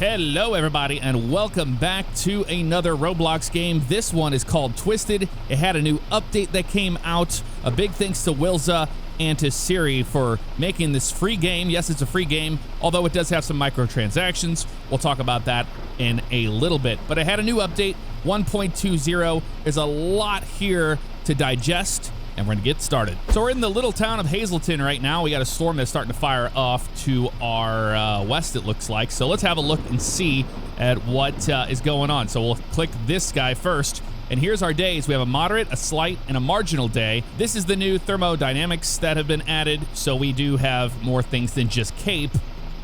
Hello everybody and welcome back to another Roblox game. This one is called Twisted. It had a new update that came out. A big thanks to Willzuh and to Siri for making this free game. Yes, it's a free game, although it does have some microtransactions. We'll talk about that in a little bit. But it had a new update, 1.20. There's a lot here to digest, and we're gonna get started. So we're in the little town of Hazleton right now. We got a storm that's starting to fire off to our west, it looks like. So let's have a look and see at what is going on. So we'll click this guy first. And here's our days. We have a moderate, a slight, and a marginal day. This is the new thermodynamics that have been added. So we do have more things than just cape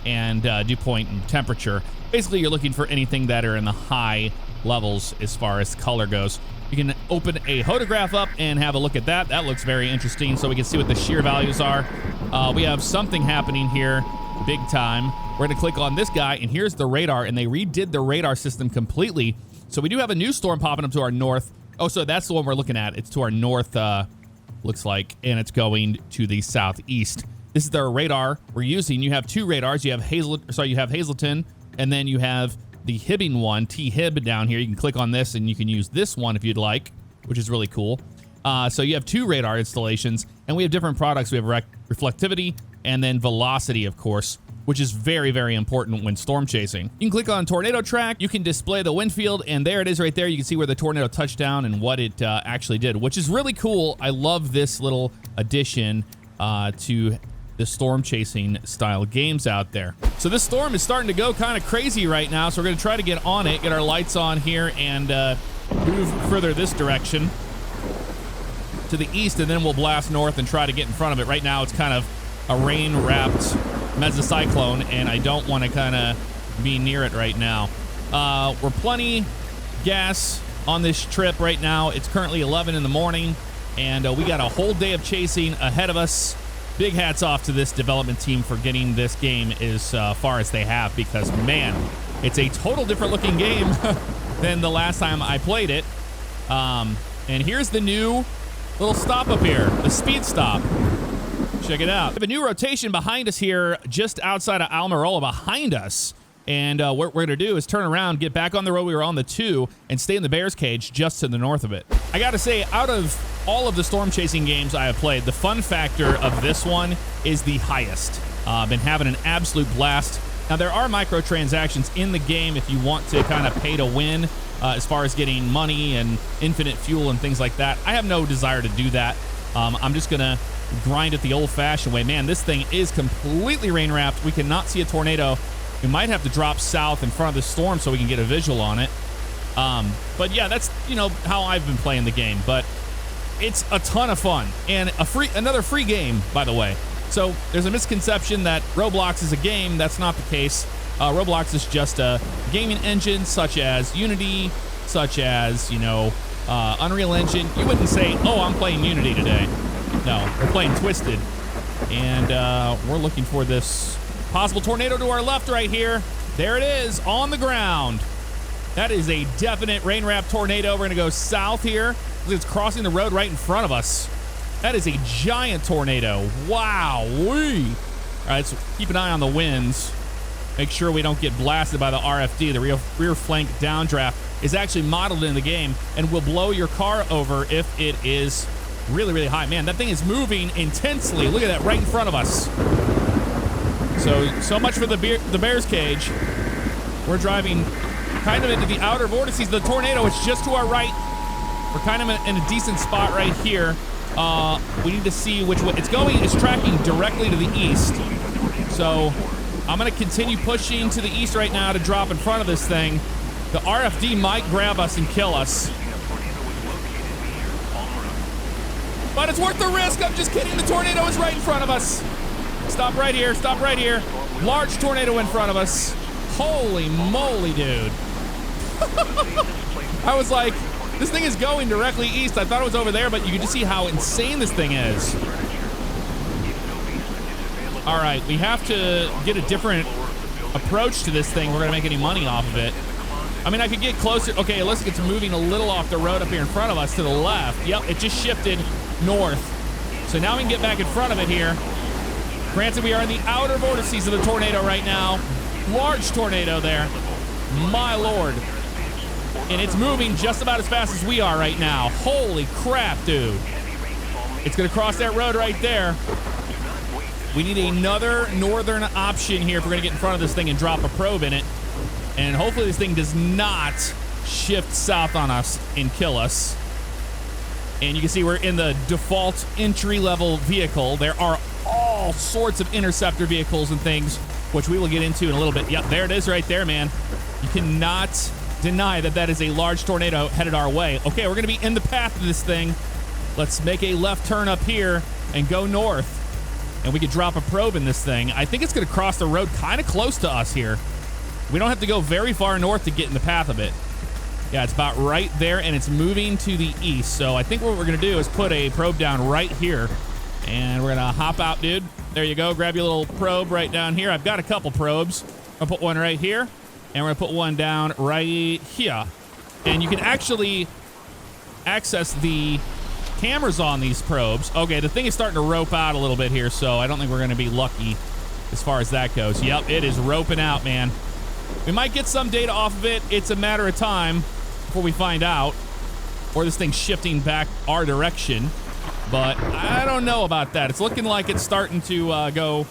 and dew point and temperature. Basically, you're looking for anything that are in the high levels as far as color goes. You can open a photograph up and have a look at that. That looks very interesting, so we can see what the shear values are. We have something happening here big time. We're gonna click on this guy, and here's the radar, and they redid the radar system completely. So we do have a new storm popping up to our north. Oh, so that's the one we're looking at. It's to our north, looks like, and it's going to the southeast. This is the radar we're using. You have two radars. You have Hazleton, and then you have the Hibbing one, T-Hib down here. You can click on this and you can use this one if you'd like, which is really cool. So you have two radar installations, and we have different products. We have reflectivity and then velocity, of course, which is very, very important when storm chasing. You can click on tornado track. You can display the wind field, and there it is right there. You can see where the tornado touched down and what it actually did, which is really cool. I love this little addition to the storm chasing style games out there. So this storm is starting to go kind of crazy right now, so we're going to try to get on it, get our lights on here, and move further this direction to the east, and then we'll blast north and try to get in front of it. Right now it's kind of a rain-wrapped mesocyclone, and I don't want to kind of be near it right now. We're plenty gas on this trip right now. It's currently 11 in the morning, and we got a whole day of chasing ahead of us. Big hats off to this development team for getting this game as far as they have, because, man, it's a total different looking game than the last time I played it. And here's the new little stop up here, the speed stop. Check it out. We have a new rotation behind us here, just outside of Almirola behind us. And what we're going to do is turn around, get back on the road we were on, the 2, and stay in the Bears cage just to the north of it. I got to say, out of all of the storm chasing games I have played, the fun factor of this one is the highest. Been having an absolute blast. Now, there are microtransactions in the game if you want to kind of pay to win as far as getting money and infinite fuel and things like that. I have no desire to do that. I'm just going to grind it the old-fashioned way. Man, this thing is completely rain-wrapped. We cannot see a tornado. We might have to drop south in front of the storm so we can get a visual on it. But yeah, that's, you know, how I've been playing the game. But it's a ton of fun, and another free game, by the way. So there's a misconception that Roblox is a game. That's not the case. Roblox is just a gaming engine, such as Unity, such as, you know, Unreal Engine. You wouldn't say, oh, I'm playing Unity today. No, we're playing Twisted, and we're looking for this possible tornado to our left right here. There it is, on the ground. That is a definite rain-wrapped tornado. We're gonna go south here. It's crossing the road right in front of us. That is a giant tornado. Wow-wee. All right, so keep an eye on the winds. Make sure we don't get blasted by the RFD. The rear flank downdraft is actually modeled in the game and will blow your car over if it is really, really high. Man, that thing is moving intensely. Look at that right in front of us. So much for the Bears cage. We're driving kind of into the outer vortices of the tornado. It's just to our right. We're kind of in a decent spot right here. We need to see which way it's going. It's tracking directly to the east. So I'm going to continue pushing to the east right now to drop in front of this thing. The RFD might grab us and kill us, but it's worth the risk. I'm just kidding. The tornado is right in front of us. Stop right here. Stop right here. Large tornado in front of us. Holy moly, dude. I was like, this thing is going directly east. I thought it was over there, but you can just see how insane this thing is. All right, we have to get a different approach to this thing. We're going to make any money off of it. I mean, I could get closer. Okay, it looks like it's moving a little off the road up here in front of us to the left. Yep, it just shifted north. So now we can get back in front of it here. Granted, we are in the outer vortices of the tornado right now. Large tornado there. My lord. And it's moving just about as fast as we are right now. Holy crap, dude. It's going to cross that road right there. We need another northern option here if we're going to get in front of this thing and drop a probe in it. And hopefully this thing does not shift south on us and kill us. And you can see we're in the default entry-level vehicle. There are all sorts of interceptor vehicles and things, which we will get into in a little bit. Yep, there it is right there, man. You cannot deny that that is a large tornado headed our way. Okay, we're going to be in the path of this thing. Let's make a left turn up here and go north. And we could drop a probe in this thing. I think it's going to cross the road kind of close to us here. We don't have to go very far north to get in the path of it. Yeah, it's about right there, and it's moving to the east. So I think what we're going to do is put a probe down right here. And we're going to hop out, dude. There you go. Grab your little probe right down here. I've got a couple probes. I'll put one right here. And we're going to put one down right here. And you can actually access the cameras on these probes. Okay, the thing is starting to rope out a little bit here, so I don't think we're going to be lucky as far as that goes. Yep, it is roping out, man. We might get some data off of it. It's a matter of time before we find out. Or this thing's shifting back our direction. But I don't know about that. It's looking like it's starting to go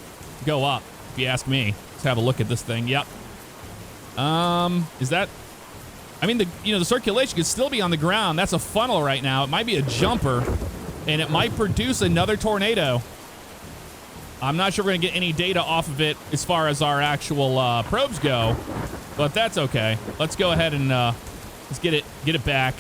up, if you ask me. Let's have a look at this thing. Yep. Is that... I mean, the circulation could still be on the ground. That's a funnel right now. It might be a jumper, and it might produce another tornado. I'm not sure we're going to get any data off of it as far as our actual probes go, but that's okay. Let's go ahead and let's get it back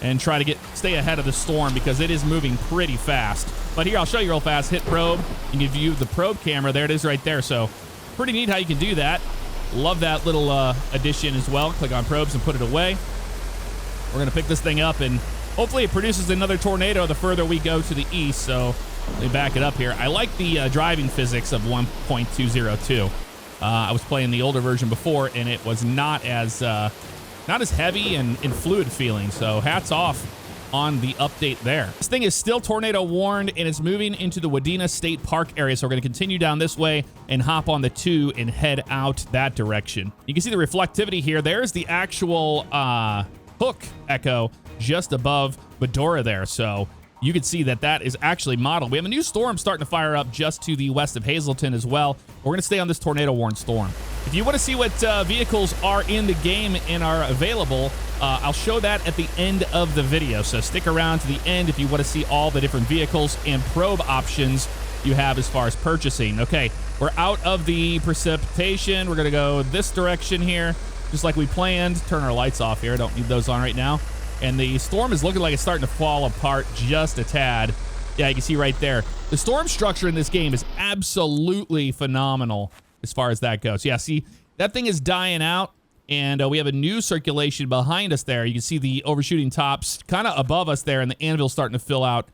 and try to stay ahead of the storm because it is moving pretty fast. But here, I'll show you real fast. Hit probe. You can view the probe camera. There it is right there. So pretty neat how you can do that. Love that little addition as well. Click on probes and put it away. We're going to pick this thing up, and hopefully it produces another tornado the further we go to the east. So let me back it up here. I like the driving physics of 1.202. I was playing the older version before, and it was not as heavy and fluid feeling. So hats off on the update there. This thing is still tornado warned, and it's moving into the Wadena State Park area. So we're going to continue down this way and hop on the 2 and head out that direction. You can see the reflectivity here. There's the actual hook echo just above Medora there. So you can see that is actually modeled. We have a new storm starting to fire up just to the west of Hazleton as well. We're going to stay on this tornado warned storm. If you want to see what vehicles are in the game and are available, I'll show that at the end of the video. So stick around to the end if you want to see all the different vehicles and probe options you have as far as purchasing. Okay, we're out of the precipitation. We're going to go this direction here, just like we planned. Turn our lights off here. Don't need those on right now. And the storm is looking like it's starting to fall apart just a tad. Yeah, you can see right there. The storm structure in this game is absolutely phenomenal as far as that goes. Yeah, see, that thing is dying out, and we have a new circulation behind us there. You can see the overshooting tops kind of above us there, and the anvil's starting to fill out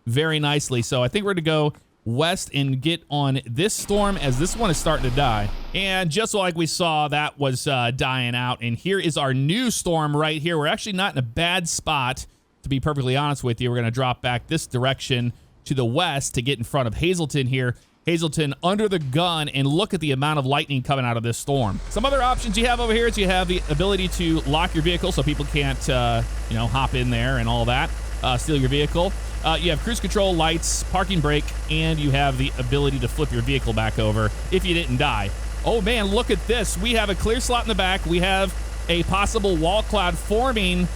very nicely. So I think we're going to go west and get on this storm as this one is starting to die. And just like we saw, that was dying out. And here is our new storm right here. We're actually not in a bad spot, to be perfectly honest with you. We're going to drop back this direction to the west to get in front of Hazleton here. Hazleton under the gun, and look at the amount of lightning coming out of this storm. Some other options you have over here is you have the ability to lock your vehicle so people can't, hop in there and all that, steal your vehicle. You have cruise control, lights, parking brake, and you have the ability to flip your vehicle back over if you didn't die. Oh man, look at this. We have a clear slot in the back. We have a possible wall cloud forming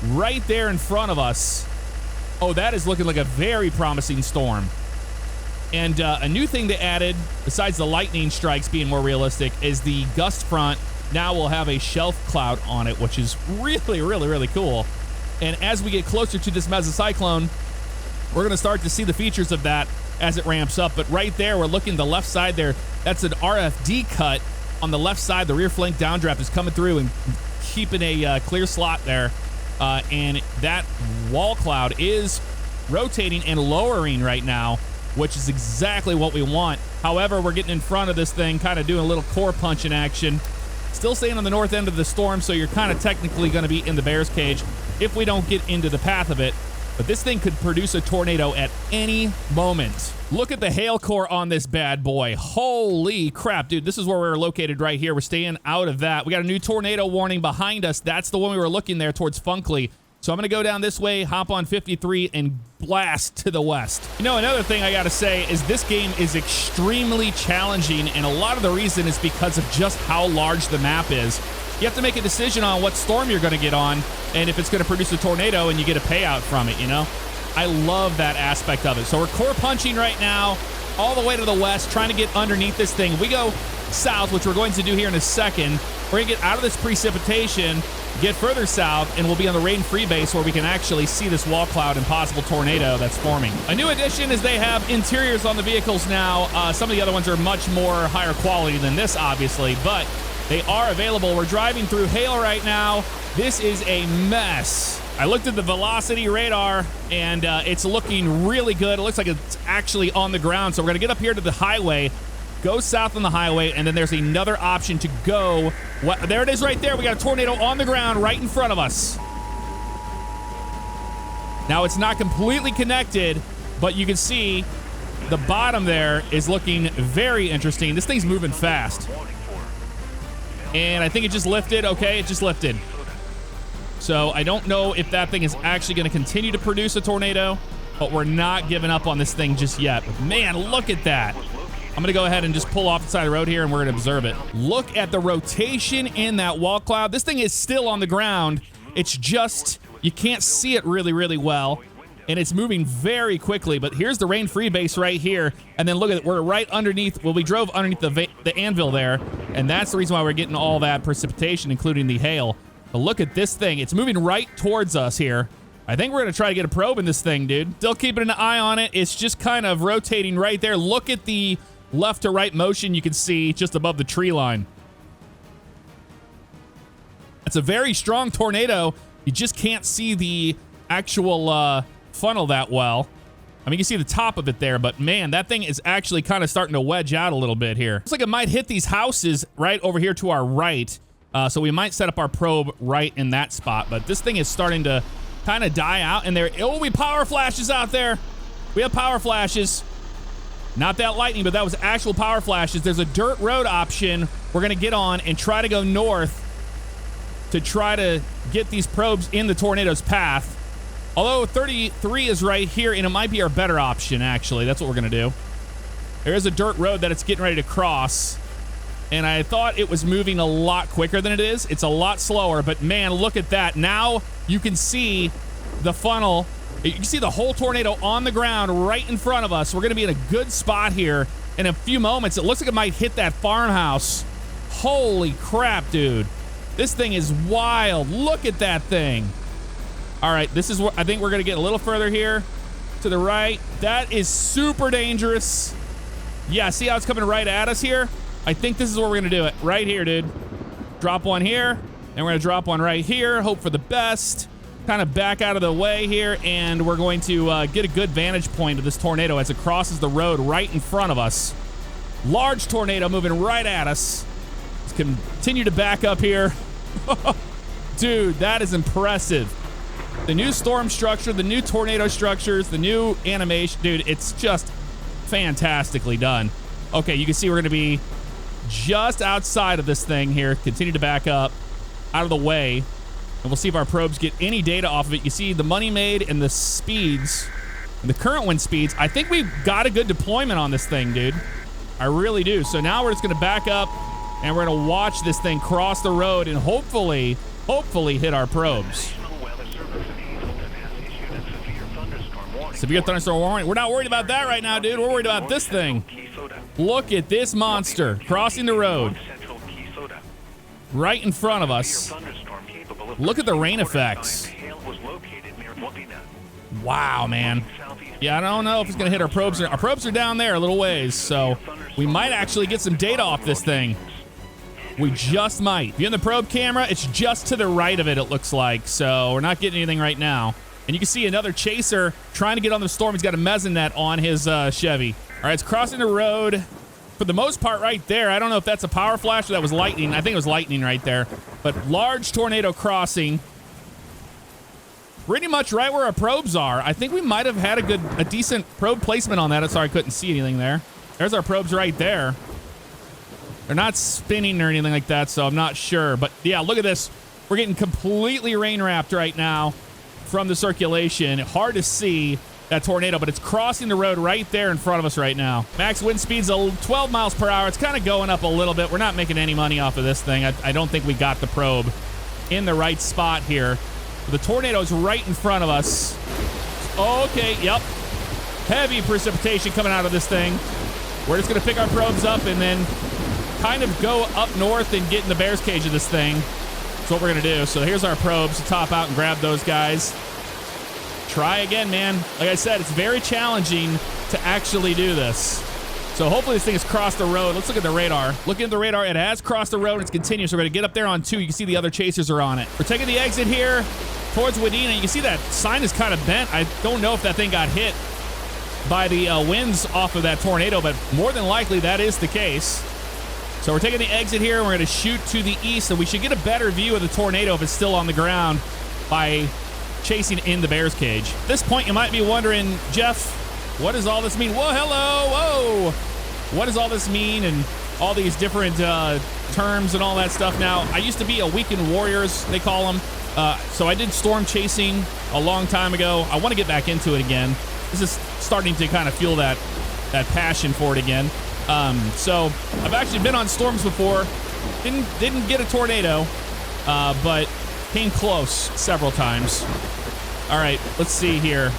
right there in front of us. Oh, that is looking like a very promising storm. And a new thing they added, besides the lightning strikes being more realistic, is the gust front now will have a shelf cloud on it, which is really, really, really cool. And as we get closer to this mesocyclone, we're going to start to see the features of that as it ramps up. But right there, we're looking the left side there. That's an RFD cut on the left side. The rear flank downdraft is coming through and keeping a clear slot there. And that wall cloud is rotating and lowering right now, which is exactly what we want. However, we're getting in front of this thing, kind of doing a little core punch in action. Still staying on the north end of the storm, so you're kind of technically going to be in the bear's cage if we don't get into the path of it. but this thing could produce a tornado at any moment. Look at the hail core on this bad boy. Holy crap, dude. This is where we're located right here. We're staying out of that. We got a new tornado warning behind us. That's the one we were looking there towards Funkley. So I'm going to go down this way, hop on 53, and blast to the west. You know, another thing I got to say is this game is extremely challenging, and a lot of the reason is because of just how large the map is. You have to make a decision on what storm you're going to get on, and if it's going to produce a tornado, and you get a payout from it, you know? I love that aspect of it. So we're core punching right now, all the way to the west, trying to get underneath this thing. We go south, which we're going to do here in a second. We're going to get out of this precipitation, get further south, and we'll be on the rain-free base where we can actually see this wall cloud and possible tornado that's forming. A new addition is they have interiors on the vehicles now. Some of the other ones are much more higher quality than this, obviously, but they are available. We're driving through hail right now. This is a mess. I looked at the velocity radar, and it's looking really good. It looks like it's actually on the ground, so we're going to get up here to the highway, go south on the highway, and then there's another option to go. There it is right there. We got a tornado on the ground right in front of us. Now, it's not completely connected, but you can see the bottom there is looking very interesting. This thing's moving fast. And I think it just lifted. Okay, it just lifted. So I don't know if that thing is actually going to continue to produce a tornado, but we're not giving up on this thing just yet. But man, look at that. I'm going to go ahead and just pull off the side of the road here, and we're going to observe it. Look at the rotation in that wall cloud. This thing is still on the ground. It's just, you can't see it really, really well, and it's moving very quickly. But here's the rain-free base right here, and then look at it. We're right underneath, well, we drove underneath the anvil there, and that's the reason why we're getting all that precipitation, including the hail. But look at this thing. It's moving right towards us here. I think we're going to try to get a probe in this thing, dude. Still keeping an eye on it. It's just kind of rotating right there. Look at the left to right motion you can see just above the tree line. It's a very strong tornado. You just can't see the actual funnel that well. I mean, you can see the top of it there, but man, that thing is actually kind of starting to wedge out a little bit here. Looks like it might hit these houses right over here to our right. So we might set up our probe right in that spot, but this thing is starting to kind of die out in there. Oh, we power flashes out there. We have power flashes. Not that lightning, but that was actual power flashes. There's a dirt road option we're going to get on and try to go north to try to get these probes in the tornado's path. Although 33 is right here, and it might be our better option, actually. That's what we're going to do. There is a dirt road that it's getting ready to cross, and I thought it was moving a lot quicker than it is. It's a lot slower, but man, look at that. Now you can see the funnel. You can see the whole tornado on the ground right in front of us. We're going to be in a good spot here in a few moments. It looks like it might hit that farmhouse. Holy crap, dude. This thing is wild. Look at that thing. All right, this is what I think we're going to get a little further here to the right. That is super dangerous. Yeah, see how it's coming right at us here? I think this is where we're going to do it. Right here, dude. Drop one here, and we're going to drop one right here. Hope for the best. Kind of back out of the way here, and we're going to get a good vantage point of this tornado as it crosses the road right in front of us. Large tornado moving right at us. Let's continue to back up here. Dude, that is impressive. The new storm structure, the new tornado structures, the new animation. Dude, it's just fantastically done. Okay, you can see we're going to be just outside of this thing here. Continue to back up out of the way, and we'll see if our probes get any data off of it. You see the money made and the speeds, and the current wind speeds. I think we've got a good deployment on this thing, dude. I really do. So now we're just going to back up, and we're going to watch this thing cross the road and hopefully hit our probes. Severe thunderstorm warning. We're not worried about that right now, dude. We're worried about this thing. Look at this monster crossing the road right in front of us. Look at the rain effects. Wow, man. Yeah, I don't know if it's going to hit our probes. Our probes are down there a little ways, so we might actually get some data off this thing. We just might. If you're in the probe camera, it's just to the right of it, it looks like, so we're not getting anything right now. And you can see another chaser trying to get on the storm. He's got a mesonet on his Chevy. All right, it's crossing the road for the most part right there. I don't know if that's a power flash or that was lightning. I think it was lightning right there. But large tornado crossing. pretty much right where our probes are. I think we might have had a decent probe placement on that. Sorry, I couldn't see anything there. There's our probes right there. They're not spinning or anything like that, so I'm not sure. But yeah, look at this. We're getting completely rain wrapped right now from the circulation. Hard to see that tornado, but it's crossing the road right there in front of us right now. Max wind speed's 12 miles per hour. It's kind of going up a little bit. We're not making any money off of this thing. I don't think we got the probe in the right spot here. The tornado's right in front of us. Okay, yep. Heavy precipitation coming out of this thing. We're just going to pick our probes up and then kind of go up north and get in the bear's cage of this thing. That's what we're going to do. So here's our probes to top out and grab those guys. Try again, man. Like I said, it's very challenging to actually do this. So hopefully this thing has crossed the road. Let's look at the radar. Looking at the radar, it has crossed the road. It's continuous. So we're going to get up there on 2. You can see the other chasers are on it. We're taking the exit here towards Wadena. You can see that sign is kind of bent. I don't know if that thing got hit by the winds off of that tornado, but more than likely that is the case. So we're taking the exit here, and we're going to shoot to the east, and we should get a better view of the tornado if it's still on the ground by chasing in the bear's cage. At this point, you might be wondering, Jeff, what does all this mean? Whoa, hello, whoa. What does all this mean and all these different terms and all that stuff? Now, I used to be a weekend warriors, they call them. So I did storm chasing a long time ago. I want to get back into it again. This is starting to kind of feel that passion for it again. So I've actually been on storms before. Didn't get a tornado, but came close several times. All right, let's see here.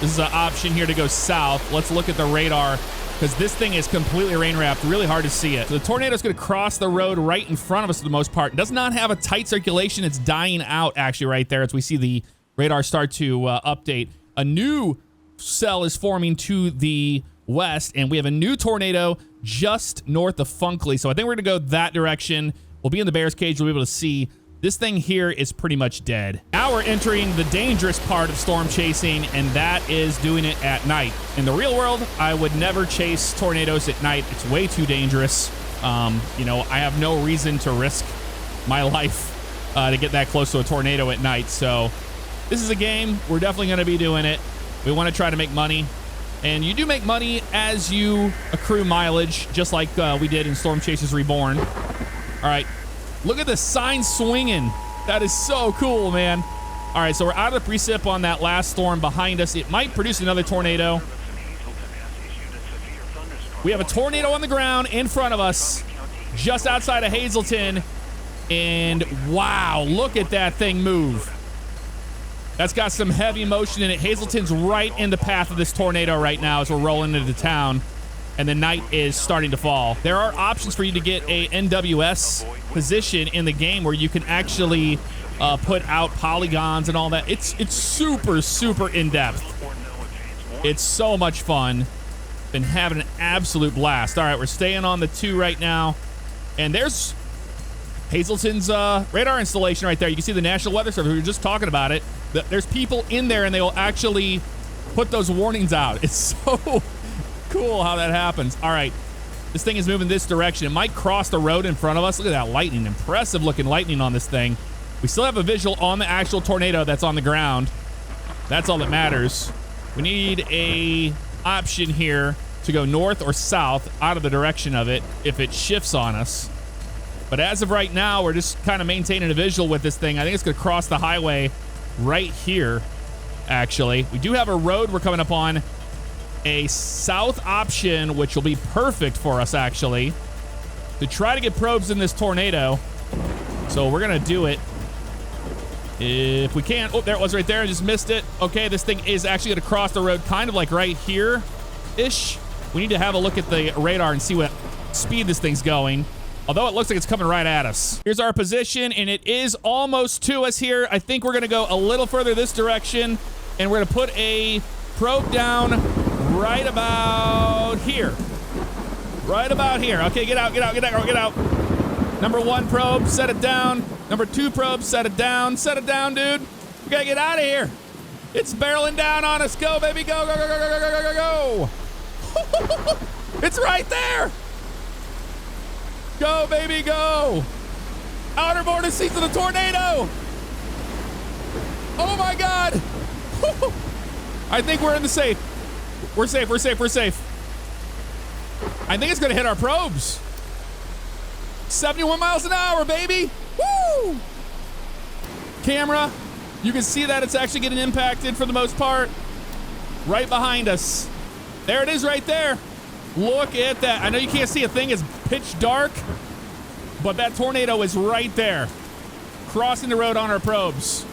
This is an option here to go south. Let's look at the radar because this thing is completely rain wrapped. Really hard to see it. So the tornado is going to cross the road right in front of us for the most part. It does not have a tight circulation. It's dying out actually right there as we see the radar start to update. A new cell is forming to the west, and we have a new tornado just north of Funkley. So I think we're going to go that direction. We'll be in the bear's cage. We'll be able to see. This thing here is pretty much dead. Now we're entering the dangerous part of storm chasing, and that is doing it at night. In the real world, I would never chase tornadoes at night. It's way too dangerous. You know, I have no reason to risk my life to get that close to a tornado at night. So this is a game. We're definitely going to be doing it. We want to try to make money. And you do make money as you accrue mileage, just like we did in Storm Chasers Reborn. All right. Look at the sign swinging. That is so cool, man. All right, so we're out of the precip on that last storm behind us. It might produce another tornado. We have a tornado on the ground in front of us, just outside of Hazleton. And wow, look at that thing move. That's got some heavy motion in it. Hazleton's right in the path of this tornado right now as we're rolling into town. And the night is starting to fall. There are options for you to get a NWS position in the game where you can actually put out polygons and all that. It's super, super in-depth. It's so much fun. Been having an absolute blast. All right, we're staying on the 2 right now. And there's Hazleton's radar installation right there. You can see the National Weather Service. We were just talking about it. There's people in there, and they will actually put those warnings out. It's so cool how that happens. All right, this thing is moving this direction. It might cross the road in front of us. Look at that lightning. Impressive looking lightning on this thing. We still have a visual on the actual tornado that's on the ground. That's all that matters. We need a option here to go north or south out of the direction of it if it shifts on us. But as of right now, we're just kind of maintaining a visual with this thing. I think it's going to cross the highway right here, actually. We do have a road we're coming up on. A south option, which will be perfect for us, actually, to try to get probes in this tornado. So we're going to do it if we can. Oh, there it was right there. I just missed it. Okay, this thing is actually going to cross the road kind of like right here-ish. We need to have a look at the radar and see what speed this thing's going. Although it looks like it's coming right at us. Here's our position, and it is almost to us here. I think we're going to go a little further this direction, and we're going to put a probe down right about here. Right about here. Okay, get out, get out, get out, get out. Number 1 probe, set it down. Number 2 probe, set it down. Set it down, dude. We gotta get out of here. It's barreling down on us. Go, baby, go, go, go, go, go, go, go, go. It's right there. Go, baby, go. Outer vortices of the tornado. Oh my God. I think we're in the safe. We're safe, we're safe, we're safe. I think it's gonna hit our probes. 71 miles an hour, baby. Woo! Camera, you can see that it's actually getting impacted for the most part. Right behind us. There it is right there. Look at that. I know you can't see a thing, it's pitch dark, but that tornado is right there. Crossing the road on our probes.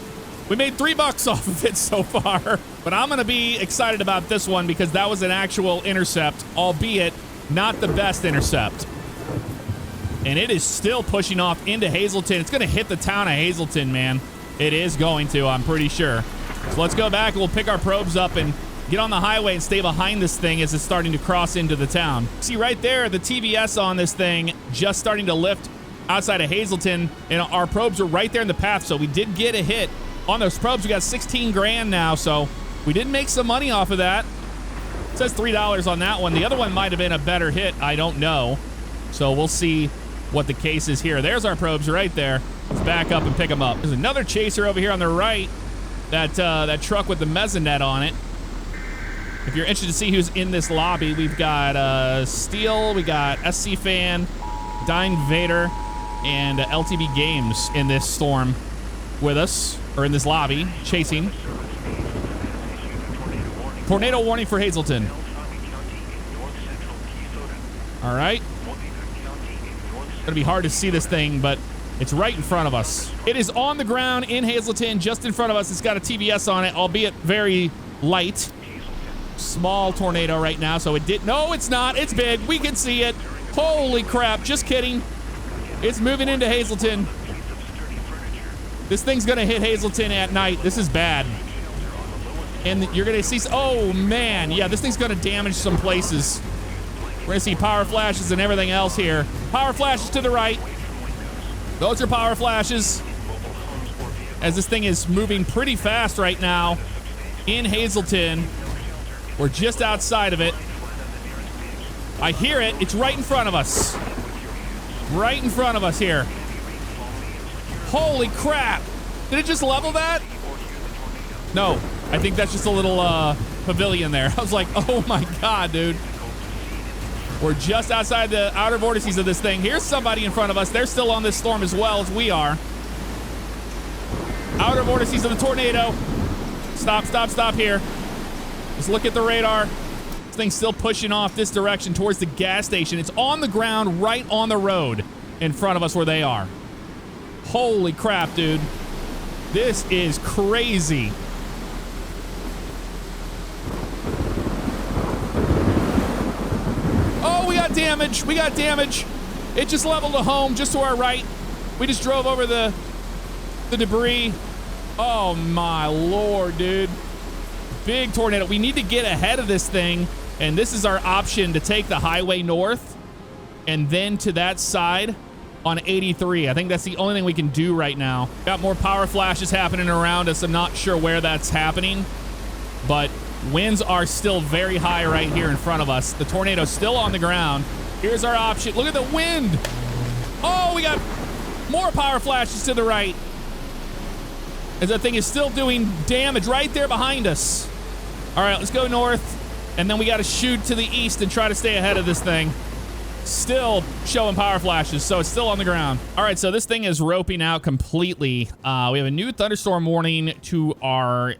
We made $3 off of it so far, but I'm gonna be excited about this one because that was an actual intercept, albeit not the best intercept. And it is still pushing off into Hazleton. It's gonna hit the town of Hazleton, man. It is going to, I'm pretty sure. So let's go back and we'll pick our probes up and get on the highway and stay behind this thing as it's starting to cross into the town. See right there, the TVS on this thing just starting to lift outside of Hazleton, and our probes are right there in the path, so we did get a hit on those probes. We got 16 grand now, so we did make some money off of that. It says $3 on that one. The other one might have been a better hit. I don't know. So we'll see what the case is here. There's our probes right there. Let's back up and pick them up. There's another chaser over here on the right. That truck with the mezzanette on it. If you're interested to see who's in this lobby, we've got Steel, we got SC Fan, Dine Vader, and LTB Games in this storm with us, or in this lobby, chasing. Tornado warning for Hazleton. All right. Gonna be hard to see this thing, but it's right in front of us. It is on the ground in Hazleton, just in front of us. It's got a TVS on it, albeit very light. Small tornado right now, so it did. No, it's not. It's big. We can see it. Holy crap. Just kidding. It's moving into Hazleton. This thing's gonna hit Hazleton at night. This is bad. And you're gonna see, oh man, yeah, this thing's gonna damage some places. We're gonna see power flashes and everything else here. Power flashes to the right. Those are power flashes. As this thing is moving pretty fast right now in Hazleton. We're just outside of it. I hear it. It's right in front of us. Right in front of us here. Holy crap. Did it just level that? No, I think that's just a little pavilion there. I was like, oh my God, dude. We're just outside the outer vortices of this thing. Here's somebody in front of us. They're still on this storm as well as we are. Outer vortices of the tornado. Stop, stop, stop here. Just look at the radar. This thing's still pushing off this direction towards the gas station. It's on the ground right on the road in front of us where they are. Holy crap, dude. This is crazy. Oh, we got damage. We got damage. It just leveled a home just to our right. We just drove over the debris. Oh my Lord, dude. Big tornado. We need to get ahead of this thing, and this is our option to take the highway north and then to that side on 83. I think that's the only thing we can do right now. Got more power flashes happening around us. I'm not sure where that's happening, but winds are still very high right here in front of us. The tornado's still on the ground. Here's our option. Look at the wind. Oh, we got more power flashes to the right, as that thing is still doing damage right there behind us. All right, let's go north, and then we got to shoot to the east and try to stay ahead of this thing. Still showing power flashes, so it's still on the ground. All right, so this thing is roping out completely. We have a new thunderstorm warning to our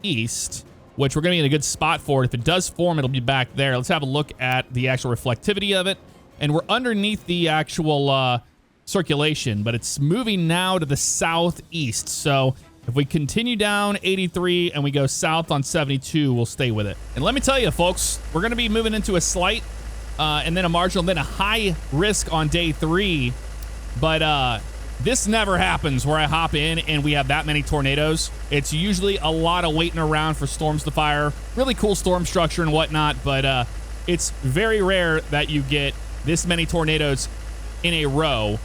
east, which we're going to be in a good spot for. If it does form, it'll be back there. Let's have a look at the actual reflectivity of it. And we're underneath the actual circulation, but it's moving now to the southeast. So if we continue down 83 and we go south on 72, we'll stay with it. And let me tell you, folks, we're going to be moving into a slight and then a marginal, then a high risk on day 3. But this never happens where I hop in and we have that many tornadoes. It's usually a lot of waiting around for storms to fire. Really cool storm structure and whatnot, but it's very rare that you get this many tornadoes in a row.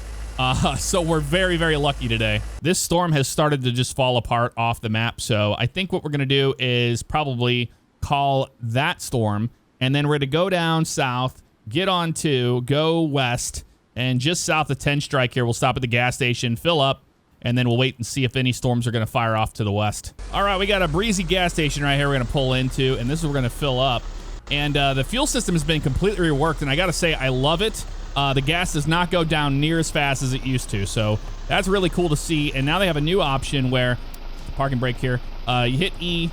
So we're very, very lucky today. This storm has started to just fall apart off the map. So I think what we're going to do is probably call that storm, and then we're going to go down south, get on 2, go west, and just south of 10 Strike here, we'll stop at the gas station, fill up, and then we'll wait and see if any storms are going to fire off to the west. All right, we got a breezy gas station right here we're going to pull into, and this is where we're going to fill up. And the fuel system has been completely reworked, and I got to say, I love it. The gas does not go down near as fast as it used to, so that's really cool to see. And now they have a new option where, parking brake here, you hit E,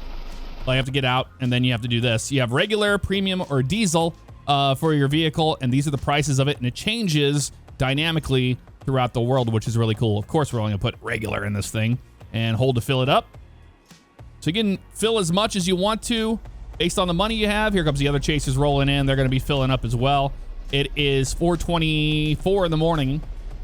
well, you have to get out, and then you have to do this. You have regular, premium, or diesel for your vehicle, and these are the prices of it, and it changes dynamically throughout the world, which is really cool. Of course, we're only gonna put regular in this thing and hold to fill it up. So you can fill as much as you want to based on the money you have. Here comes the other chasers rolling in. They're gonna be filling up as well. It is 4:24 in the morning,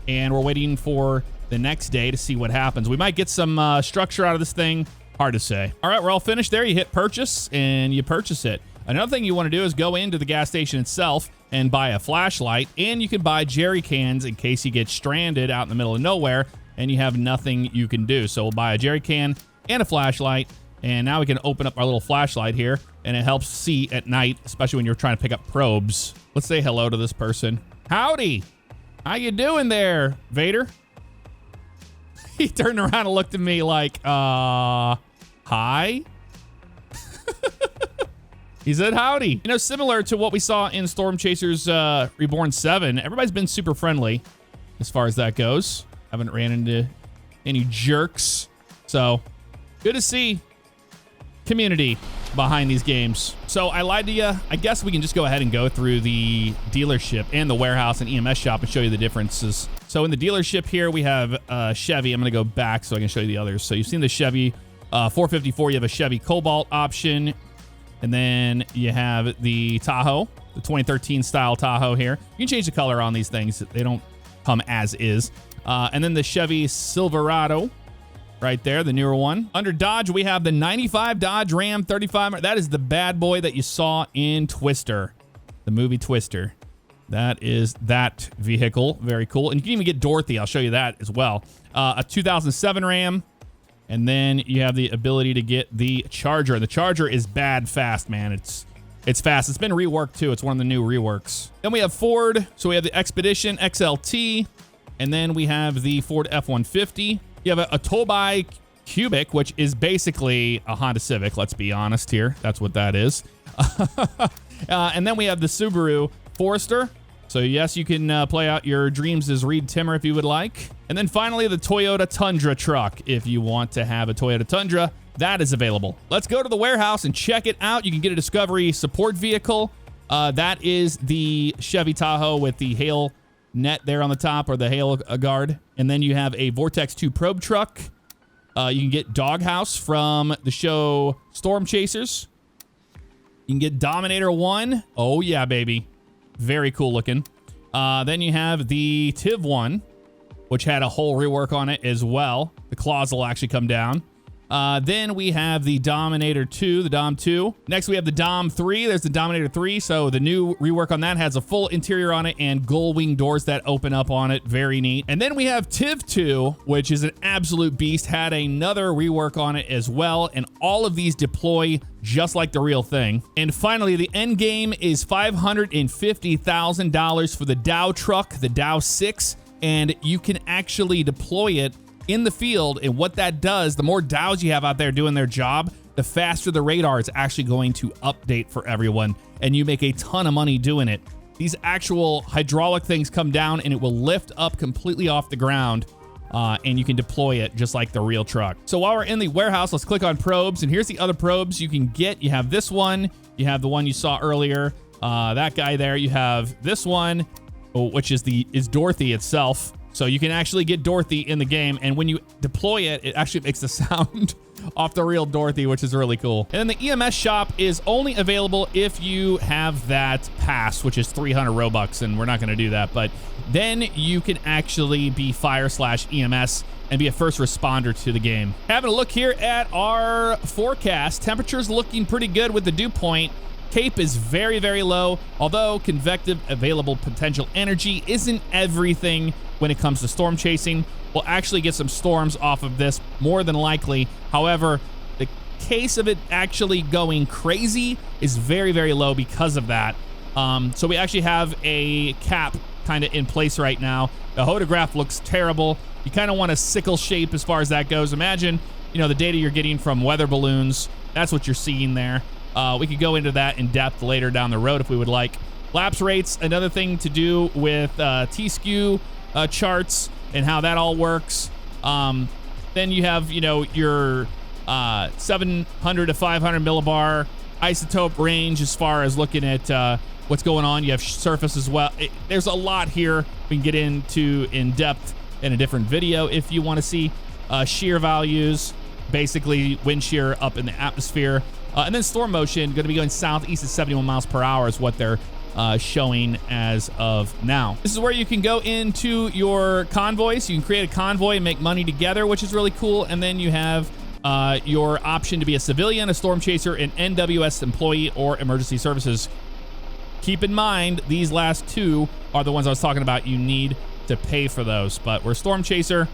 and we're waiting for the next day to see what happens. We might get some structure out of this thing. Hard to say. All right, we're all finished there. You hit purchase, and you purchase it. Another thing you want to do is go into the gas station itself and buy a flashlight, and you can buy jerry cans in case you get stranded out in the middle of nowhere and you have nothing you can do. So we'll buy a jerry can and a flashlight, and now we can open up our little flashlight here, and it helps see at night, especially when you're trying to pick up probes. Let's say hello to this person. Howdy. How you doing there, Vader? He turned around and looked at me like, hi? He said howdy. You know, similar to what we saw in Storm Chasers Reborn 7, everybody's been super friendly as far as that goes. Haven't ran into any jerks. So, good to see community behind these games. So, I lied to you. I guess we can just go ahead and go through the dealership and the warehouse and EMS shop and show you the differences. So, in the dealership here, we have Chevy. I'm going to go back so I can show you the others. So, you've seen the Chevy 454. You have a Chevy Cobalt option. And then you have the Tahoe, the 2013 style Tahoe here. You can change the color on these things. They don't come as is. And then the Chevy Silverado right there, the newer one. Under Dodge, we have the 95 Dodge Ram 35. That is the bad boy that you saw in Twister, the movie Twister. That is that vehicle. Very cool. And you can even get Dorothy. I'll show you that as well. A 2007 Ram. And then you have the ability to get the Charger. The Charger is bad fast, man. It's fast. It's been reworked, too. It's one of the new reworks. Then we have Ford. So we have the Expedition XLT. And then we have the Ford F-150. You have a Tobai Cubic, which is basically a Honda Civic. Let's be honest here. That's what that is. And then we have the Subaru Forester. So yes, you can play out your dreams as Reed Timmer if you would like. And then finally, the Toyota Tundra truck. If you want to have a Toyota Tundra, that is available. Let's go to the warehouse and check it out. You can get a Discovery support vehicle. That is the Chevy Tahoe with the hail net there on the top, or the hail guard. And then you have a Vortex 2 probe truck. You can get Doghouse from the show Storm Chasers. You can get Dominator 1. Oh yeah, baby. Very cool looking. Then you have the Tiv 1, which had a whole rework on it as well. The claws will actually come down. Then we have the Dominator 2, the Dom 2. Next, we have the Dom 3. There's the Dominator 3. So the new rework on that has a full interior on it and gull wing doors that open up on it. Very neat. And then we have Tiv 2, which is an absolute beast. Had another rework on it as well. And all of these deploy just like the real thing. And finally, the end game is $550,000 for the Dow truck, the Dow 6. And you can actually deploy it in the field, and what that does, the more Dows you have out there doing their job, the faster the radar is actually going to update for everyone, and you make a ton of money doing it. These actual hydraulic things come down, and it will lift up completely off the ground, and you can deploy it just like the real truck. So while we're in the warehouse, let's click on probes, and here's the other probes you can get. You have this one, you have the one you saw earlier, that guy there. You have this one, which is Dorothy itself. So you can actually get Dorothy in the game, and when you deploy it, it actually makes the sound off the real Dorothy, which is really cool. And then the EMS shop is only available if you have that pass, which is 300 Robux, and we're not going to do that, but then you can actually be fire/EMS and be a first responder to the game. Having a look here at our forecast, temperature's looking pretty good with the dew point. Cape is very, very low, although convective available potential energy isn't everything when it comes to storm chasing. We'll actually get some storms off of this, more than likely. However, the case of it actually going crazy is very, very low because of that. So we actually have a cap kind of in place right now. The hodograph looks terrible. You kind of want a sickle shape as far as that goes. Imagine, you know, the data you're getting from weather balloons. That's what you're seeing there. We could go into that in depth later down the road if we would like. Lapse rates, another thing to do with T-skew charts and how that all works. Then you have, you know, your 700 to 500 millibar isotope range as far as looking at what's going on. You have surface as well. There's a lot here we can get into in depth in a different video if you want to see. Shear values, basically wind shear up in the atmosphere. And then storm motion, going to be going southeast at 71 miles per hour is what they're showing as of now. This is where you can go into your convoys. You can create a convoy and make money together, which is really cool. And then you have your option to be a civilian, a storm chaser, an NWS employee, or emergency services. Keep in mind, these last two are the ones I was talking about. You need to pay for those, but we're storm chaser,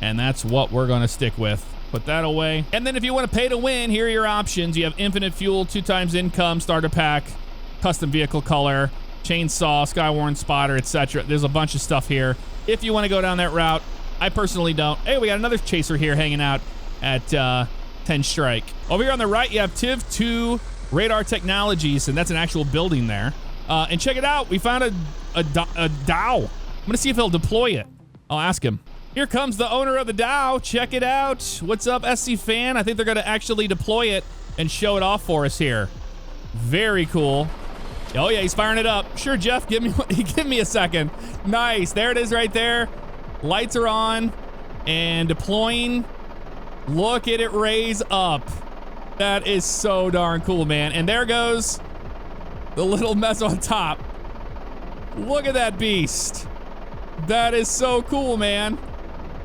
and that's what we're going to stick with. Put that away. And then if you want to pay to win, here are your options. You have infinite fuel, 2 times income, starter pack, custom vehicle color, chainsaw, skywarn spotter, etc. There's a bunch of stuff here if you want to go down that route. I personally don't. Hey, we got another chaser here hanging out at 10 Strike. Over here on the right, you have TIV2 radar technologies, and that's an actual building there. And check it out. We found a Dow. I'm gonna see if he'll deploy it. I'll ask him. Here comes the owner of the Dow. Check it out. What's up, SC fan? I think they're gonna actually deploy it and show it off for us here. Very cool. Oh yeah, he's firing it up. Sure, Jeff, give me a second. Nice, there it is right there. Lights are on and deploying. Look at it raise up. That is so darn cool, man. And there goes the little mess on top. Look at that beast. That is so cool, man.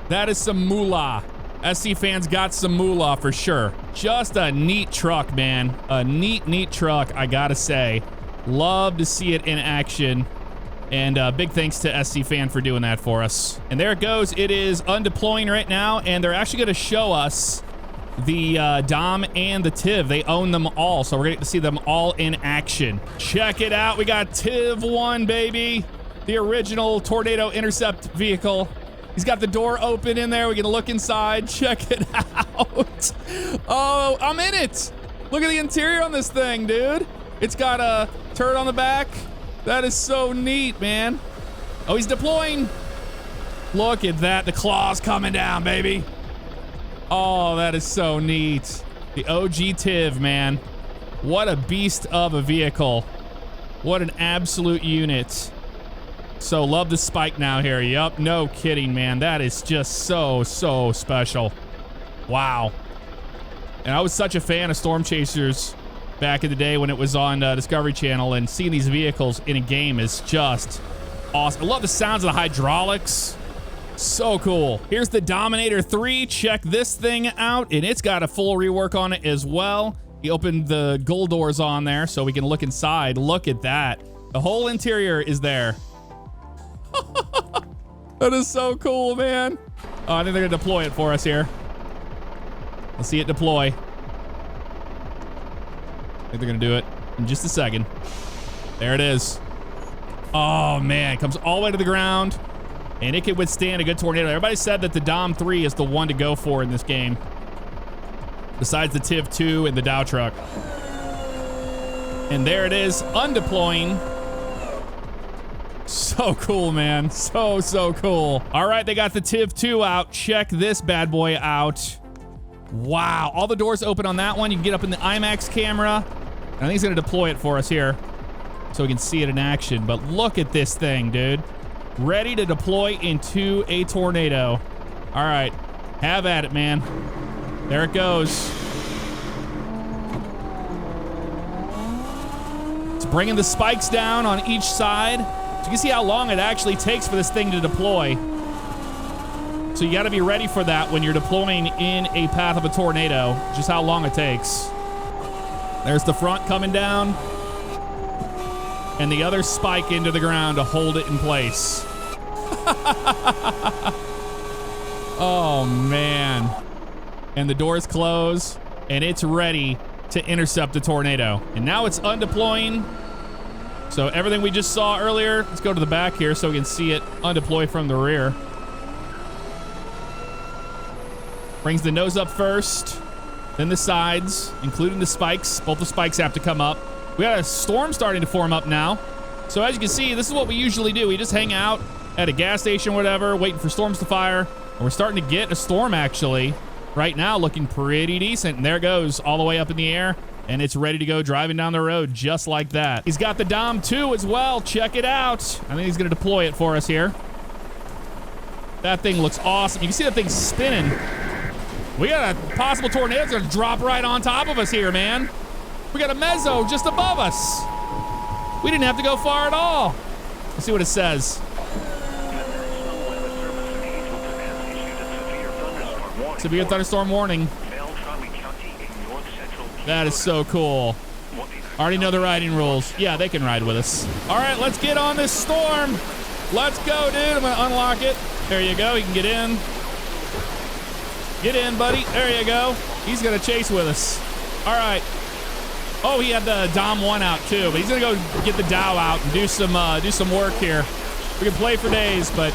That is some moolah. SC fans got some moolah for sure. Just a neat truck, man. A neat truck, I gotta say. Love to see it in action. And big thanks to SC fan for doing that for us. And there it goes. It is undeploying right now, and they're actually gonna show us the Dom and the TIV. They own them all, so we're gonna get to see them all in action. Check it out. We got TIV-1, baby. The original Tornado Intercept vehicle. He's got the door open in there. We can look inside. Check it out. Oh, I'm in it. Look at the interior on this thing, dude. It's got a turret on the back. That is so neat, man. Oh, he's deploying. Look at that. The claws coming down, baby. Oh, that is so neat. The OG TIV, man. What a beast of a vehicle. What an absolute unit. So love the spike now here. Yup, no kidding, man. That is just so special. Wow. And I was such a fan of Storm Chasers back in the day when it was on Discovery Channel, and seeing these vehicles in a game is just awesome. I love the sounds of the hydraulics. So cool. Here's the Dominator 3. Check this thing out, and it's got a full rework on it as well. He opened the gold doors on there so we can look inside. Look at that. The whole interior is there. That is so cool, man. Oh, I think they're gonna deploy it for us here. Let's see it deploy. I think they're gonna do it in just a second. There it is. Oh man, it comes all the way to the ground, and it can withstand a good tornado. Everybody said that the Dom 3 is the one to go for in this game, besides the TIV-2 and the Dow truck. And there it is, undeploying. So cool, man. So cool. All right, they got the TIV-2 out. Check this bad boy out. Wow, all the doors open on that one. You can get up in the IMAX camera. I think he's gonna deploy it for us here so we can see it in action. But look at this thing, dude. Ready to deploy into a tornado. All right, have at it, man. There it goes. It's bringing the spikes down on each side. So you can see how long it actually takes for this thing to deploy. So you got to be ready for that when you're deploying in a path of a tornado, just how long it takes. There's the front coming down, and the other spike into the ground to hold it in place. Oh, man. And the doors close, and it's ready to intercept the tornado. And now it's undeploying. So everything we just saw earlier, let's go to the back here so we can see it undeploy from the rear. Brings the nose up first, then the sides, including the spikes. Both the spikes have to come up. We got a storm starting to form up now. So as you can see, this is what we usually do. We just hang out at a gas station or whatever, waiting for storms to fire. And we're starting to get a storm, actually. Right now, looking pretty decent. And there it goes, all the way up in the air. And it's ready to go driving down the road just like that. He's got the Dom 2 as well. Check it out. I think he's going to deploy it for us here. That thing looks awesome. You can see that thing spinning. We got a possible tornado that's going to drop right on top of us here, man. We got a mezzo just above us. We didn't have to go far at all. Let's see what it says. Severe thunderstorm warning. That is so cool. Already know the riding rules. Yeah, they can ride with us. All right, let's get on this storm. Let's go, dude. I'm gonna unlock it. There you go. You can get in. Get in, buddy. There you go. He's gonna chase with us. All right. Oh, he had the Dom 1 out too, but he's gonna go get the Dow out and do some work here. We can play for days, but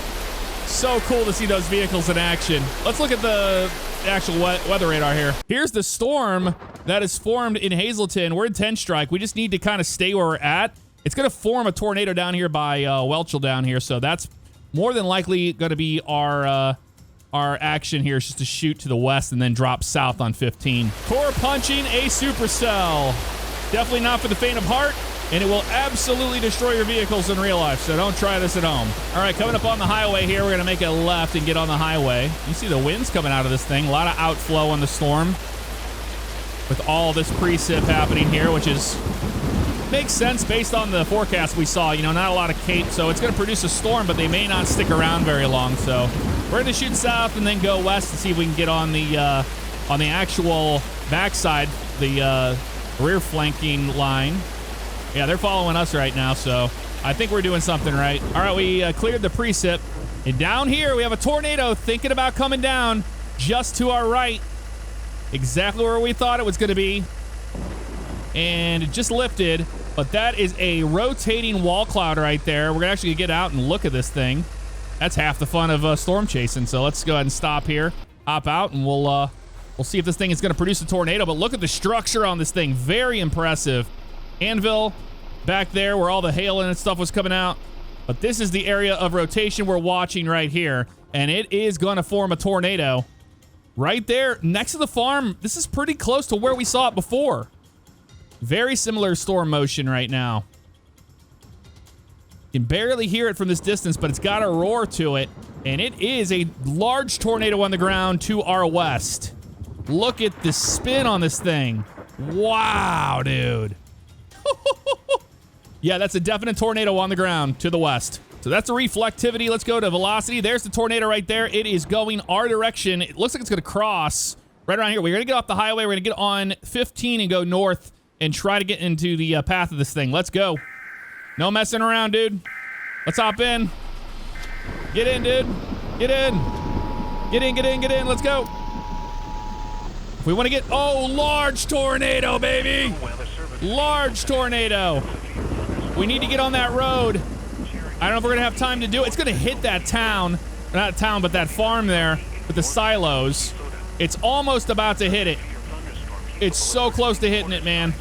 so cool to see those vehicles in action. Let's look at the actual weather radar here. Here's the storm that is formed in Hazleton. We're in 10 strike. We just need to kind of stay where we're at. It's going to form a tornado down here by Willzuh down here, so that's more than likely going to be our action here, is just to shoot to the west and then drop south on 15. Core punching a supercell. Definitely not for the faint of heart, and it will absolutely destroy your vehicles in real life, so don't try this at home. All right, coming up on the highway here, we're going to make a left and get on the highway. You see the winds coming out of this thing. A lot of outflow on the storm with all this precip happening here, which makes sense based on the forecast we saw. You know, not a lot of cape, so it's going to produce a storm, but they may not stick around very long. So we're going to shoot south and then go west to see if we can get on the actual backside, the rear flanking line. Yeah, they're following us right now, so I think we're doing something right. All right, we cleared the precip. And down here, we have a tornado thinking about coming down just to our right. Exactly where we thought it was going to be. And it just lifted, but that is a rotating wall cloud right there. We're going to actually get out and look at this thing. That's half the fun of storm chasing, so let's go ahead and stop here, hop out, and we'll see if this thing is going to produce a tornado. But look at the structure on this thing. Very impressive. Anvil back there where all the hail and stuff was coming out. But this is the area of rotation we're watching right here. And it is going to form a tornado right there next to the farm. This is pretty close to where we saw it before. Very similar storm motion right now. You can barely hear it from this distance, but it's got a roar to it. And it is a large tornado on the ground to our west. Look at the spin on this thing. Wow, dude. Yeah, that's a definite tornado on the ground to the west. So that's the reflectivity. Let's go to velocity. There's the tornado right there. It is going our direction. It looks like it's going to cross right around here. We're going to get off the highway. We're going to get on 15 and go north and try to get into the path of this thing. Let's go. No messing around, dude. Let's hop in. Get in, dude. Get in. Get in, get in, get in. Let's go. If we want to get... Oh, large tornado, baby. Large tornado. We need to get on that road. I don't know if we're going to have time to do it. It's going to hit that town. Not town, but that farm there with the silos. It's almost about to hit it. It's so close to hitting it, man.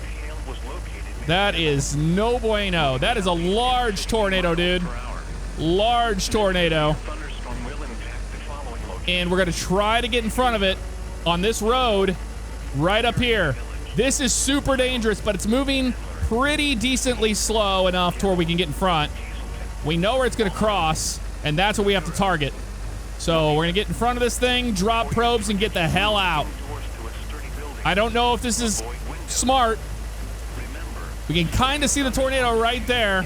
That is no bueno. That is a large tornado, dude. Large tornado. And we're going to try to get in front of it on this road right up here. This is super dangerous, but it's moving pretty decently slow enough to where we can get in front. We know where it's going to cross, and that's what we have to target. So we're going to get in front of this thing, drop probes, and get the hell out. I don't know if this is smart. We can kind of see the tornado right there.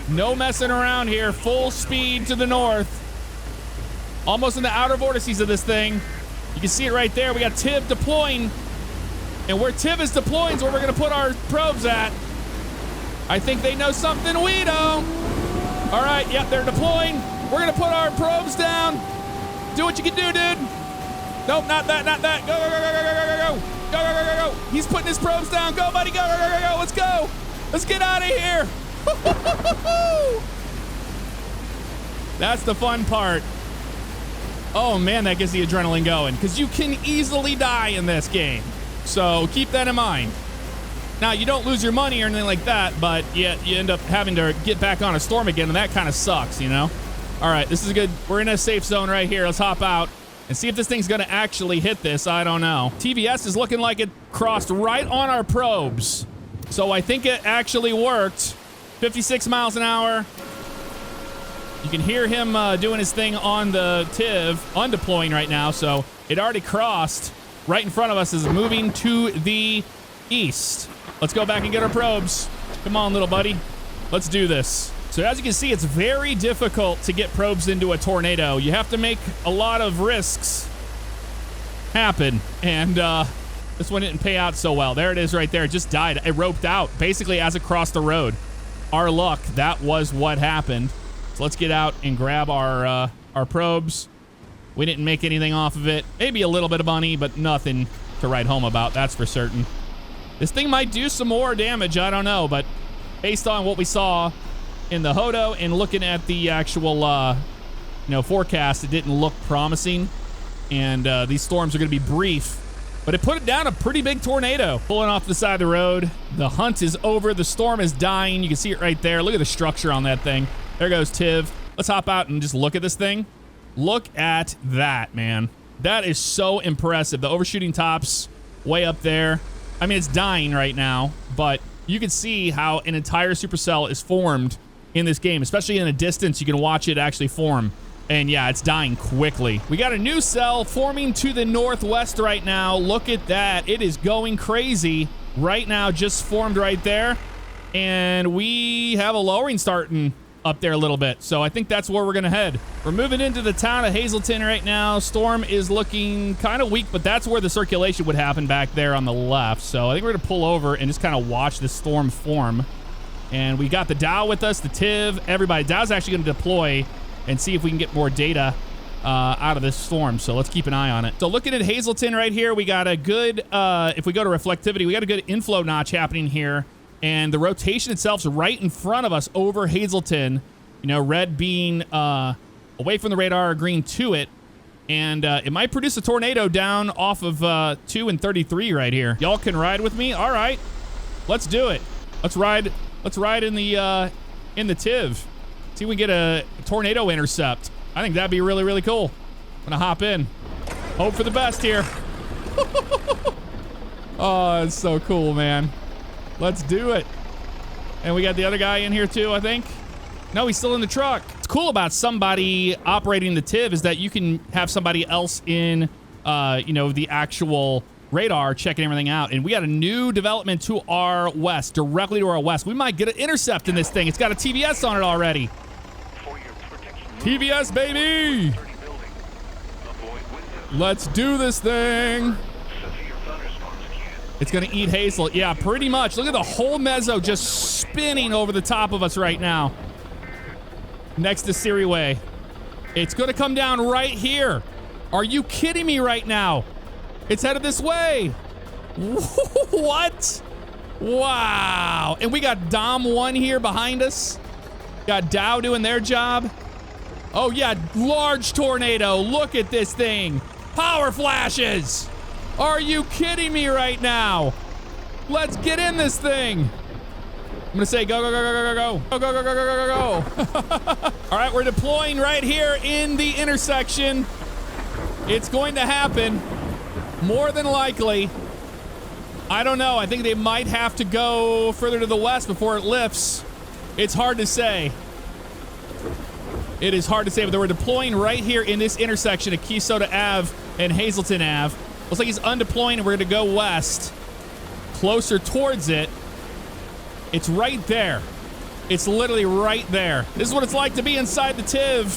No messing around here. Full speed to the north. Almost in the outer vortices of this thing. You can see it right there. We got Tiv deploying. And where Tiv is deploying is where we're going to put our probes at. I think they know something we don't. All right, yep, they're deploying. We're going to put our probes down. Do what you can do, dude. Nope, not that, not that. Go, go, go, go, go, go, go, go. Go, go, go, go, go. He's putting his probes down. Go, buddy, go, go, go, go, go. Let's go. Let's get out of here. That's the fun part. Oh man, that gets the adrenaline going, because you can easily die in this game. So keep that in mind. Now, you don't lose your money or anything like that, but you end up having to get back on a storm again, and that kind of sucks, you know? All right, this is good. We're in a safe zone right here. Let's hop out and see if this thing's going to actually hit this. I don't know. TVS is looking like it crossed right on our probes. So I think it actually worked. 56 miles an hour. You can hear him doing his thing on the TIV, undeploying right now. So it already crossed right in front of us, is moving to the east. Let's go back and get our probes. Come on, little buddy. Let's do this. So as you can see, it's very difficult to get probes into a tornado. You have to make a lot of risks happen. And this one didn't pay out so well. There it is right there. It just died. It roped out basically as it crossed the road. Our luck, that was what happened. So let's get out and grab our probes. We didn't make anything off of it. Maybe a little bit of money, but nothing to write home about, that's for certain. This thing might do some more damage, I don't know, but based on what we saw in the Hodo and looking at the actual forecast, it didn't look promising. And these storms are going to be brief. But it put it down a pretty big tornado. Pulling off the side of the road. The hunt is over. The storm is dying. You can see it right there. Look at the structure on that thing. There goes Tiv. Let's hop out and just look at this thing. Look at that, man. That is so impressive. The overshooting tops way up there. I mean, it's dying right now, but you can see how an entire supercell is formed in this game, especially in a distance. You can watch it actually form. And yeah, it's dying quickly. We got a new cell forming to the northwest right now. Look at that. It is going crazy right now, just formed right there. And we have a lowering starting up there a little bit. So I think that's where we're going to head. We're moving into the town of Hazleton right now. Storm is looking kind of weak, but that's where the circulation would happen back there on the left. So I think we're going to pull over and just kind of watch the storm form. And we got the Dow with us, the Tiv, everybody. Dow's actually going to deploy and see if we can get more data out of this storm. So let's keep an eye on it. So looking at Hazleton right here, we got a good, if we go to reflectivity, we got a good inflow notch happening here. And the rotation itself is right in front of us over Hazleton. You know, red being away from the radar, green to it. And it might produce a tornado down off of 2 and 33 right here. Y'all can ride with me? All right, let's do it. Let's ride in the Tiv. See if we can get a tornado intercept. I think that'd be really, really cool. I'm gonna hop in. Hope for the best here. Oh, it's so cool, man. Let's do it. And we got the other guy in here too, I think. No, he's still in the truck. What's cool about somebody operating the Tiv is that you can have somebody else in, the actual radar checking everything out. And we got a new development to our west, directly to our west. We might get an intercept in this thing. It's got a TVS on it already. TVS, baby! Let's do this thing. It's gonna eat Hazel. Yeah, pretty much. Look at the whole mezzo just spinning over the top of us right now. Next to Siryzm. It's gonna come down right here. Are you kidding me right now? It's headed this way. What? Wow. And we got Dom 1 here behind us. Got Dow doing their job. Oh yeah, large tornado. Look at this thing. Power flashes. Are you kidding me right now? Let's get in this thing. I'm gonna say go, go, go, go, go, go, go, go, go, go, go, go, go. All right, we're deploying right here in the intersection. It's going to happen. More than likely. I don't know. I think they might have to go further to the west before it lifts. It's hard to say. It is hard to say, but they were deploying right here in this intersection at Keysota Ave and Hazleton Ave. Looks like he's undeploying, and we're going to go west, closer towards it. It's right there. It's literally right there. This is what it's like to be inside the Tiv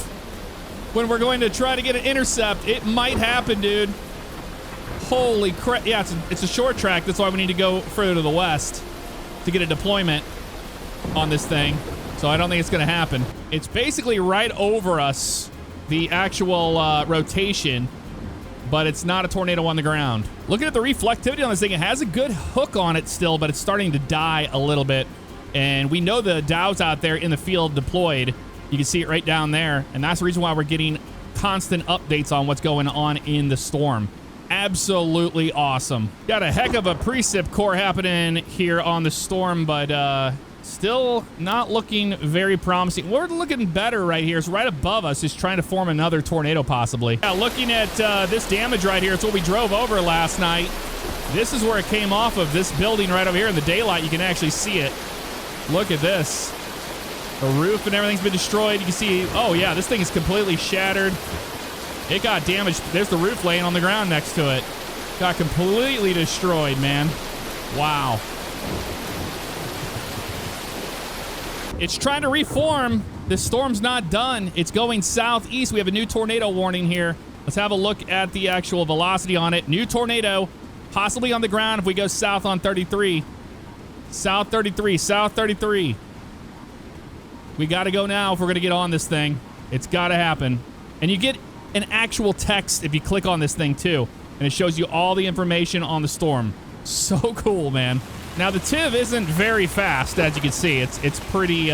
when we're going to try to get an intercept. It might happen, dude. Holy crap. Yeah, it's a short track. That's why we need to go further to the west to get a deployment on this thing. So I don't think it's going to happen. It's basically right over us, the actual rotation, but it's not a tornado on the ground. Looking at the reflectivity on this thing, it has a good hook on it still, but it's starting to die a little bit. And we know the Dow's out there in the field deployed. You can see it right down there. And that's the reason why we're getting constant updates on what's going on in the storm. Absolutely awesome. Got a heck of a precip core happening here on the storm, but still not looking very promising. We're looking better right here. It's right above us. It's trying to form another tornado possibly. Yeah, looking at this damage right here, it's what we drove over last night. This is where it came off of, this building right over here. In the daylight, you can actually see it. Look at this. The roof and everything's been destroyed. You can see, oh yeah, this thing is completely shattered. It got damaged. There's the roof laying on the ground next to it. Got completely destroyed, man. Wow. It's trying to reform. This storm's not done. It's going southeast. We have a new tornado warning here. Let's have a look at the actual velocity on it. New tornado, possibly on the ground if we go south on 33. South 33, south 33. We got to go now if we're going to get on this thing. It's got to happen. And you get an actual text if you click on this thing too. And it shows you all the information on the storm. So cool, man. Now the TIV isn't very fast, as you can see. It's pretty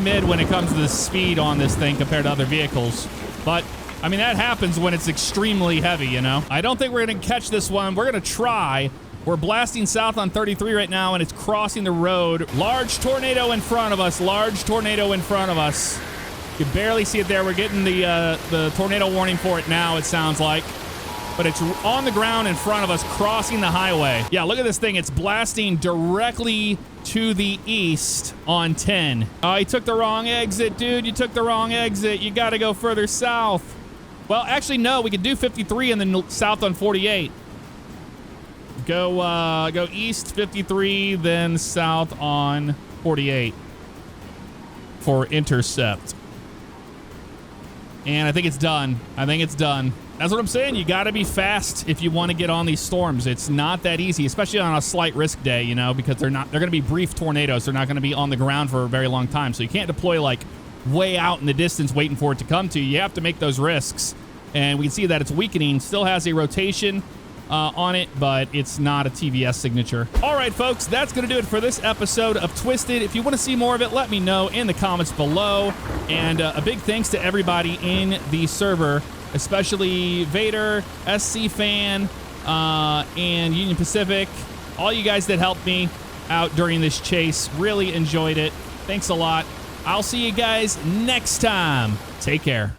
mid when it comes to the speed on this thing compared to other vehicles. But I mean, that happens when it's extremely heavy, you know? I don't think we're gonna catch this one. We're gonna try. We're blasting south on 33 right now, and it's crossing the road. Large tornado in front of us. Large tornado in front of us. You can barely see it there. We're getting the tornado warning for it now, it sounds like. But it's on the ground in front of us, crossing the highway. Yeah, look at this thing. It's blasting directly to the east on 10. Oh, you took the wrong exit, dude. You took the wrong exit. You got to go further south. Well, actually, no. We could do 53 and then south on 48. Go east 53, then south on 48 for intercept. And I think it's done. I think it's done. That's what I'm saying. You got to be fast if you want to get on these storms. It's not that easy, especially on a slight risk day, you know, because they're going to be brief tornadoes. They're not going to be on the ground for a very long time. So you can't deploy like way out in the distance waiting for it to come to you. You have to make those risks. And we can see that it's weakening. Still has a rotation on it, but it's not a TVS signature. All right, folks, that's going to do it for this episode of Twisted. If you want to see more of it, let me know in the comments below. And a big thanks to everybody in the server, especially Vader, SC Fan, and Union Pacific. All you guys that helped me out during this chase. Really enjoyed it. Thanks a lot. I'll see you guys next time. Take care.